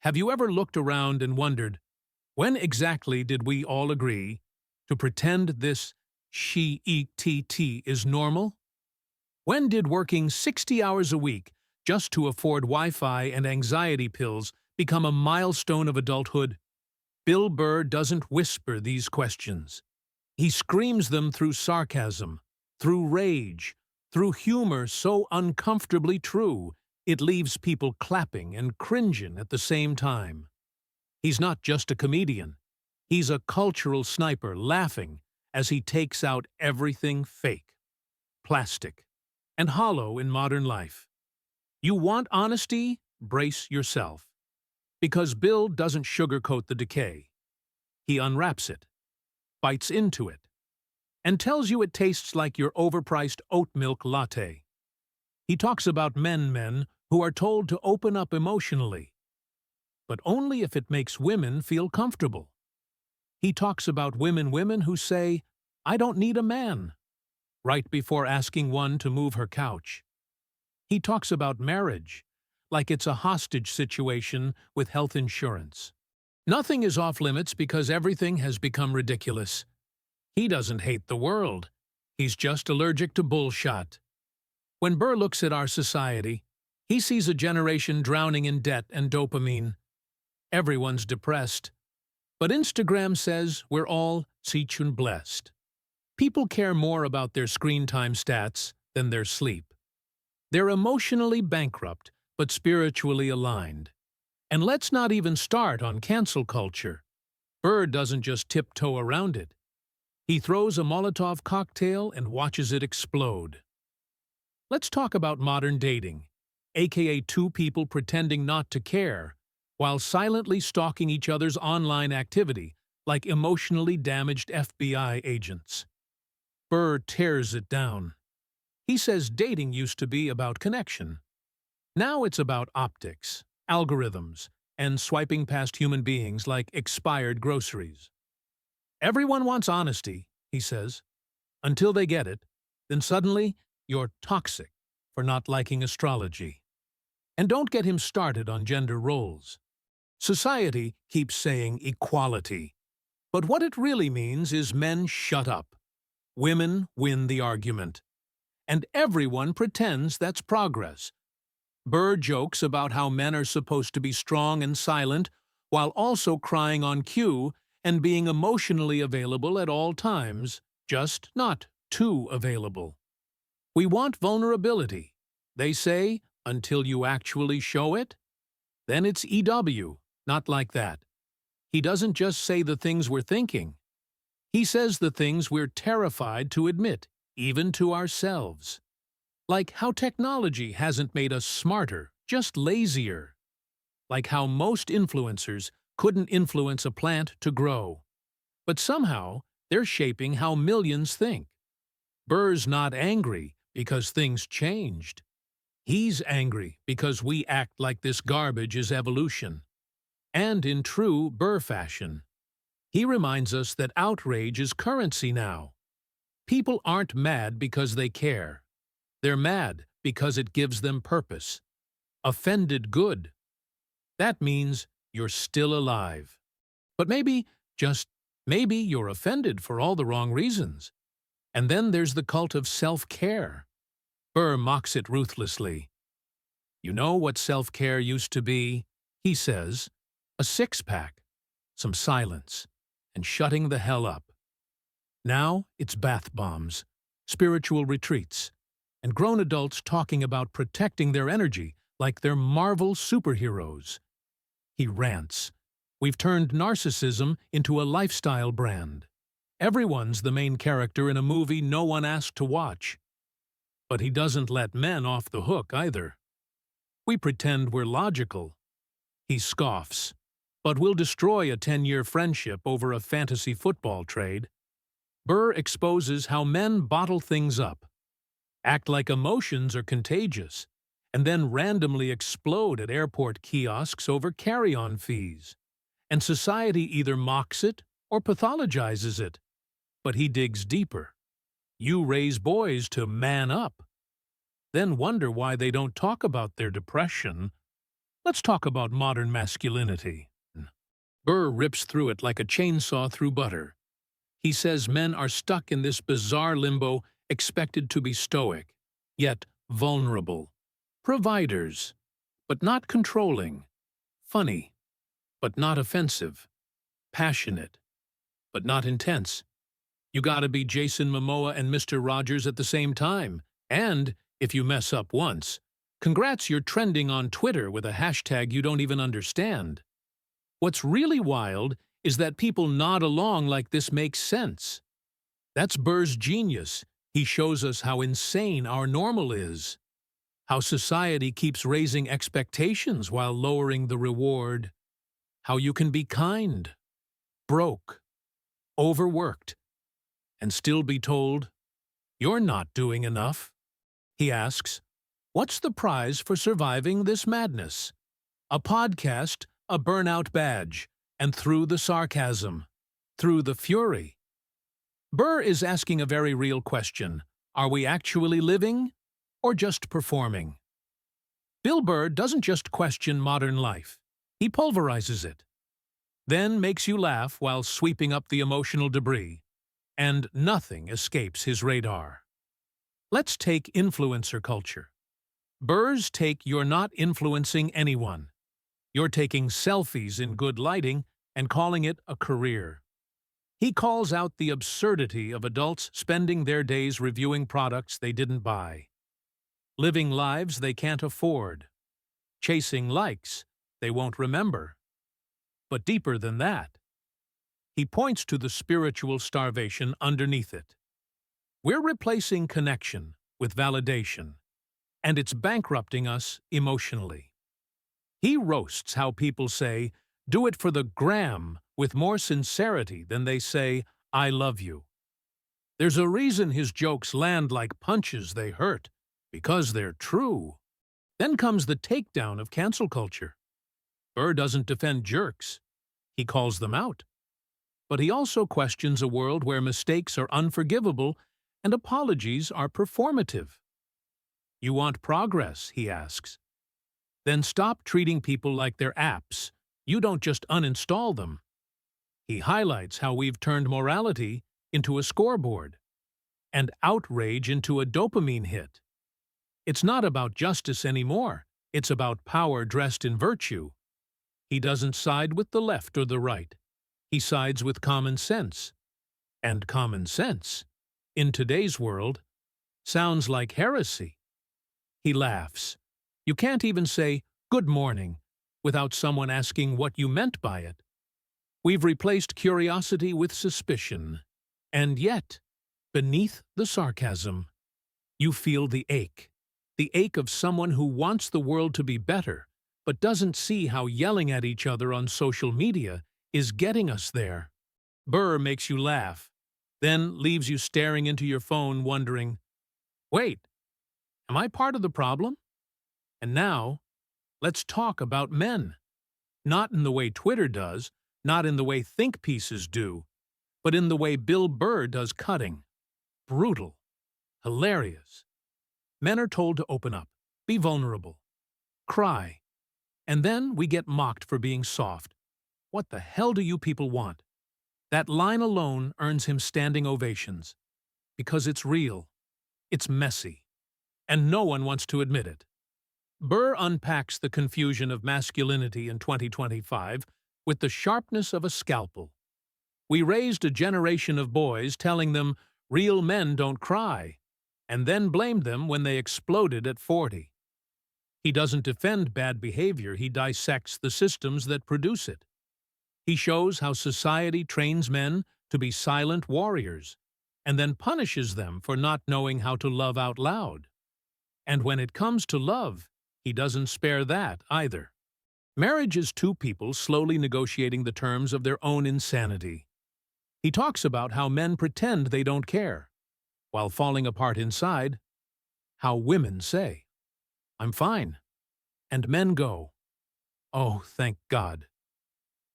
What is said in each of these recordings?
Have you ever looked around and wondered, when exactly did we all agree to pretend this she-e-t-t is normal? When did working 60 hours a week just to afford Wi-Fi and anxiety pills become a milestone of adulthood? Bill Burr doesn't whisper these questions. He screams them through sarcasm, through rage, through humor so uncomfortably true it leaves people clapping and cringing at the same time. He's not just a comedian. He's a cultural sniper laughing as he takes out everything fake, plastic, and hollow in modern life. You want honesty? Brace yourself. Because Bill doesn't sugarcoat the decay. He unwraps it, bites into it, and tells you it tastes like your overpriced oat milk latte. He talks about men who are told to open up emotionally, but only if it makes women feel comfortable. He talks about women who say, "I don't need a man," right before asking one to move her couch. He talks about marriage like it's a hostage situation with health insurance. Nothing is off limits because everything has become ridiculous. He doesn't hate the world. He's just allergic to bullshit. When Burr looks at our society, he sees a generation drowning in debt and dopamine. Everyone's depressed. But Instagram says we're all sichun blessed. People care more about their screen time stats than their sleep. They're emotionally bankrupt, but spiritually aligned. And let's not even start on cancel culture. Burr doesn't just tiptoe around it. He throws a Molotov cocktail and watches it explode. Let's talk about modern dating, aka two people pretending not to care, while silently stalking each other's online activity like emotionally damaged FBI agents. Burr tears it down. He says dating used to be about connection. Now it's about optics, algorithms, and swiping past human beings like expired groceries. Everyone wants honesty, he says. Until they get it, then suddenly you're toxic for not liking astrology. And don't get him started on gender roles. Society keeps saying equality, but what it really means is men shut up. Women win the argument. And everyone pretends that's progress. Burr jokes about how men are supposed to be strong and silent while also crying on cue and being emotionally available at all times, just not too available. We want vulnerability, they say, until you actually show it. Then it's EW, not like that. He doesn't just say the things we're thinking. He says the things we're terrified to admit, even to ourselves. Like how technology hasn't made us smarter, just lazier. Like how most influencers couldn't influence a plant to grow. But somehow, they're shaping how millions think. Burr's not angry because things changed. He's angry because we act like this garbage is evolution. And in true Burr fashion, he reminds us that outrage is currency now. People aren't mad because they care. They're mad because it gives them purpose. Offended good. That means you're still alive. But maybe, just maybe, you're offended for all the wrong reasons. And then there's the cult of self-care. Burr mocks it ruthlessly. You know what self-care used to be? He says, a six-pack, some silence, and shutting the hell up. Now it's bath bombs, spiritual retreats, and grown adults talking about protecting their energy like they're Marvel superheroes. He rants. We've turned narcissism into a lifestyle brand. Everyone's the main character in a movie no one asked to watch. But he doesn't let men off the hook either. We pretend we're logical. He scoffs. But we'll destroy a 10-year friendship over a fantasy football trade. Burr exposes how men bottle things up, act like emotions are contagious, and then randomly explode at airport kiosks over carry-on fees. And society either mocks it or pathologizes it. But he digs deeper. You raise boys to man up. Then wonder why they don't talk about their depression Let's talk about modern masculinity. Burr rips through it like a chainsaw through butter. He says men are stuck in this bizarre limbo, expected to be stoic, yet vulnerable. Providers, but not controlling. Funny, but not offensive. Passionate, but not intense. You gotta be Jason Momoa and Mr. Rogers at the same time. And, if you mess up once, congrats, you're trending on Twitter with a hashtag you don't even understand. What's really wild is that people nod along like this makes sense. That's Burr's genius. He shows us how insane our normal is. How society keeps raising expectations while lowering the reward. How you can be kind, broke, overworked, and still be told, "You're not doing enough." He asks, "What's the prize for surviving this madness?" A podcast, a burnout badge, and through the sarcasm, through the fury. Burr is asking a very real question. Are we actually living, or just performing? Bill Burr doesn't just question modern life. He pulverizes it. Then makes you laugh while sweeping up the emotional debris. And nothing escapes his radar. Let's take influencer culture. Burr's take, you're not influencing anyone. You're taking selfies in good lighting and calling it a career. He calls out the absurdity of adults spending their days reviewing products they didn't buy, living lives they can't afford, chasing likes they won't remember. But deeper than that, he points to the spiritual starvation underneath it. We're replacing connection with validation, and it's bankrupting us emotionally. He roasts how people say, "Do it for the gram," with more sincerity than they say, "I love you." There's a reason his jokes land like punches, they hurt, because they're true. Then comes the takedown of cancel culture. Burr doesn't defend jerks. He calls them out. But he also questions a world where mistakes are unforgivable and apologies are performative. You want progress, he asks. Then stop treating people like they're apps. You don't just uninstall them. He highlights how we've turned morality into a scoreboard and outrage into a dopamine hit. It's not about justice anymore. It's about power dressed in virtue. He doesn't side with the left or the right. He sides with common sense. And common sense, in today's world, sounds like heresy. He laughs. You can't even say, "Good morning," without someone asking what you meant by it. We've replaced curiosity with suspicion. And yet, beneath the sarcasm, you feel the ache of someone who wants the world to be better, but doesn't see how yelling at each other on social media is getting us there. Burr makes you laugh, then leaves you staring into your phone wondering, wait, am I part of the problem? And now, let's talk about men. Not in the way Twitter does, not in the way think pieces do, but in the way Bill Burr does cutting. Brutal. Hilarious. Men are told to open up, be vulnerable, cry, and then we get mocked for being soft. What the hell do you people want? That line alone earns him standing ovations. Because it's real, it's messy, and no one wants to admit it. Burr unpacks the confusion of masculinity in 2025 with the sharpness of a scalpel. We raised a generation of boys telling them real men don't cry, and then blamed them when they exploded at 40. He doesn't defend bad behavior, he dissects the systems that produce it. He shows how society trains men to be silent warriors, and then punishes them for not knowing how to love out loud. And when it comes to love, he doesn't spare that either. Marriage is two people slowly negotiating the terms of their own insanity. He talks about how men pretend they don't care, while falling apart inside, how women say, "I'm fine," and men go, "Oh, thank God."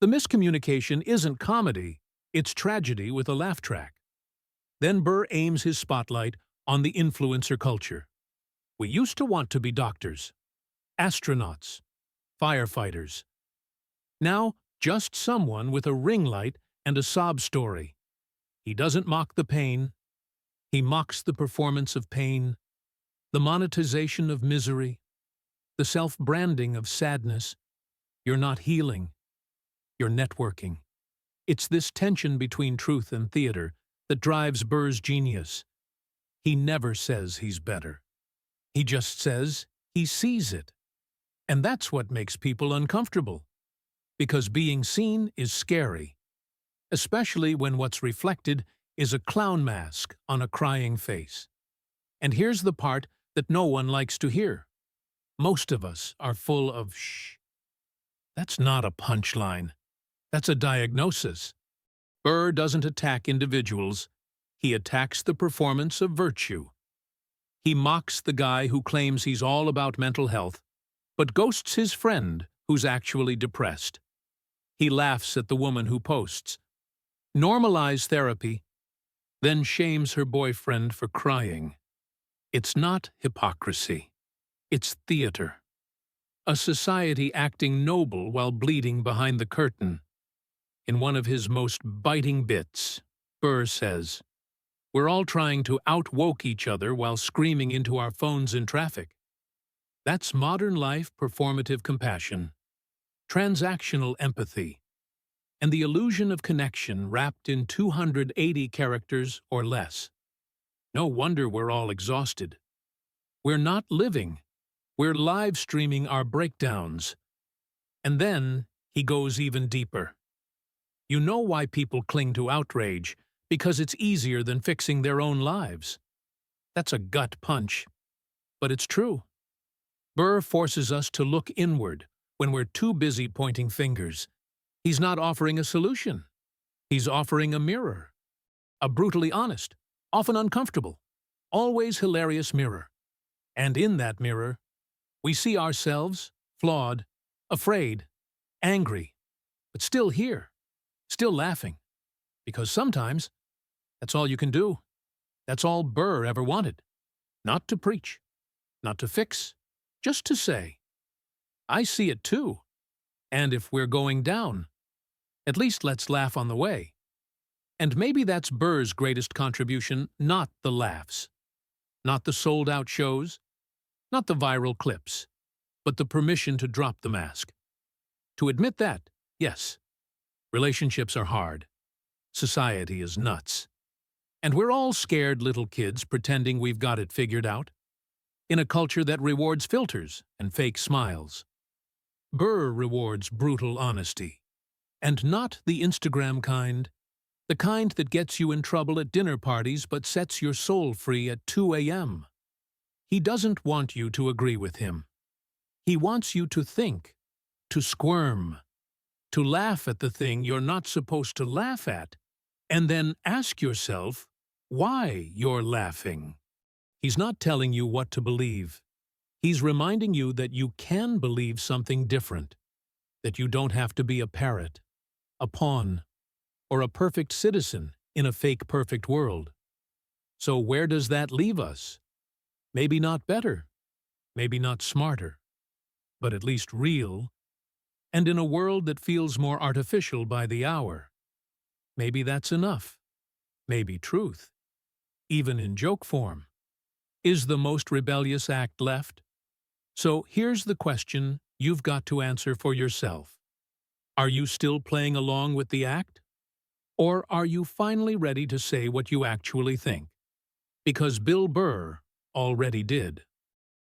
The miscommunication isn't comedy, it's tragedy with a laugh track. Then Burr aims his spotlight on the influencer culture. We used to want to be doctors, astronauts, firefighters. Now, just someone with a ring light and a sob story. He doesn't mock the pain. He mocks the performance of pain, the monetization of misery, the self-branding of sadness. You're not healing. You're networking. It's this tension between truth and theater that drives Burr's genius. He never says he's better. He just says he sees it. And that's what makes people uncomfortable. Because being seen is scary, especially when what's reflected is a clown mask on a crying face. And here's the part that no one likes to hear. Most of us are full of shh. That's not a punchline. That's a diagnosis. Burr doesn't attack individuals. He attacks the performance of virtue. He mocks the guy who claims he's all about mental health, but ghosts his friend who's actually depressed. He laughs at the woman who posts, "Normalize therapy," then shames her boyfriend for crying. It's not hypocrisy. It's theater. A society acting noble while bleeding behind the curtain. In one of his most biting bits, Burr says, "We're all trying to out-woke each other while screaming into our phones in traffic." That's modern life performative compassion, transactional empathy, and the illusion of connection wrapped in 280 characters or less. No wonder we're all exhausted. We're not living. We're live streaming our breakdowns. And then he goes even deeper. You know why people cling to outrage, because it's easier than fixing their own lives. That's a gut punch, but it's true. Burr forces us to look inward when we're too busy pointing fingers. He's not offering a solution. He's offering a mirror. A brutally honest, often uncomfortable, always hilarious mirror. And in that mirror, we see ourselves, flawed, afraid, angry, but still here, still laughing. Because sometimes, that's all you can do. That's all Burr ever wanted. Not to preach, not to fix, just to say, "I see it too. And if we're going down, at least let's laugh on the way." And maybe that's Burr's greatest contribution, not the laughs, not the sold-out shows, not the viral clips, but the permission to drop the mask. To admit that, yes, relationships are hard. Society is nuts. And we're all scared little kids pretending we've got it figured out, in a culture that rewards filters and fake smiles. Burr rewards brutal honesty. And not the Instagram kind, the kind that gets you in trouble at dinner parties but sets your soul free at 2 a.m. He doesn't want you to agree with him. He wants you to think, to squirm, to laugh at the thing you're not supposed to laugh at, and then ask yourself why you're laughing. He's not telling you what to believe. He's reminding you that you can believe something different, that you don't have to be a parrot, a pawn, or a perfect citizen in a fake perfect world. So where does that leave us? Maybe not better, maybe not smarter, but at least real, and in a world that feels more artificial by the hour. Maybe that's enough. Maybe truth, even in joke form, is the most rebellious act left. So here's the question you've got to answer for yourself. Are you still playing along with the act? Or are you finally ready to say what you actually think? Because Bill Burr already did.